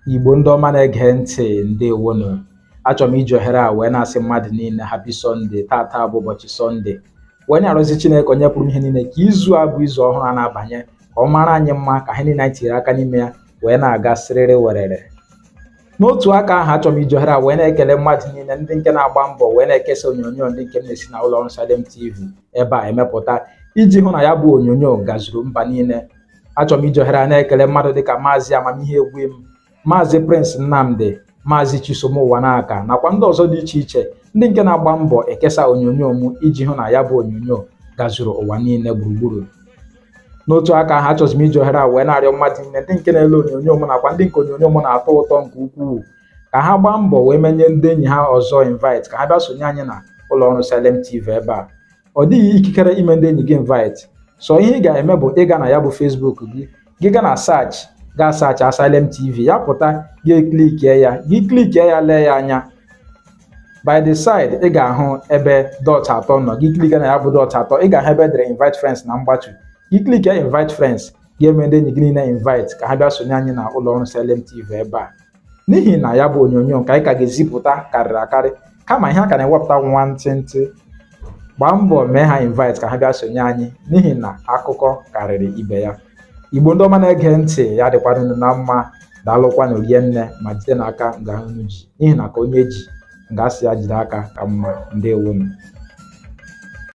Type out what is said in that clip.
Igbo ndị ọma na-ege ntị, ndewonu. Achọrọ m iji ohere a wee na-asị mmadụ niile happy Sunday. Tata bụ ụbọchị Sọnde, wee na-arụzi Chineke onye pụrụ ihe niile ka izu a bụ izu ọhụrụ a na-abanye ka ọ mara anyị mma, ka anyị niile anyị tinyere aka n'ime ya wee na-aga sịrịrị werere. N'otu aka ahụ, achọrọ m iji ohere a wee na-ekele mmadụ niile ndị nke na-agba mbọ wee na-ekesa onyonyo ndị nke m na-esi na ụlọ ọrụ Salem TV ebe a emepụta iji hụ na ya bụ onyonyo gazuru mba niile. Achọrọ m iji ohere a na-ekele mmadụ dịka Maazị Amamihe Egwuem, Maazị Prince Nnamdi, Maazị Chisom Ụwanaka nakwa ndị ọzọ dị iche iche ndị nke na-agba mbọ ekesa onyonyo m iji hụ na ya bụ onyonyo gazuru ụwa niile gburugburu. N'otu aka ahụ, achọrọ m iji ohere a wee na-arịọ mmadụ niile ndị nke na-ele onyonyo m nakwa ndị nke onyonyo m na-atọ ụtọ nke ukwuu ka ha gbaa mbọ wee menye ndị enyi ha ọzọ invite ka ha bịa sonye anyị na ụlọ ọrụ Salem TV ebe a. Ọ dịghị ikikere ime ndị enyi gị invite, so ihe ị ga-eme bụ ịga na ya bụ Facebook gị gaa na search, gaa sacha Salem TV, ya pụta gị klikie ya lee ya anya. By the side, ị ga-ahụ ebe dot atọ nọ, gị klikie na ya bụ dot atọ, ị ga-ahụ ebe edere invite friends na mgbatu. Gị klikie invite friends, ga-eme ndị enyi gị niile invite ka ha bịa sonye anyị na ụlọ ọrụ Salem TV ebe a. N'ihi na ya bụ onyonyo nke anyị ka ga-ezipụta karịrị akarị, kama ihe a ka na-ewepụta nwantịntị. Gbaa mbọ mee ha invite ka ha bịa sonye anyị, n'ihi na akụkọ karịrị ibe ya. Igbo ndị ọma na-ege ntị, ya dịkwanụ na mma. Daalụkwanụ rienne ma jide n'aka nga unu ji, n'ihi na ka onye ji nga asị ya jide aka ka mma. Ndewonu.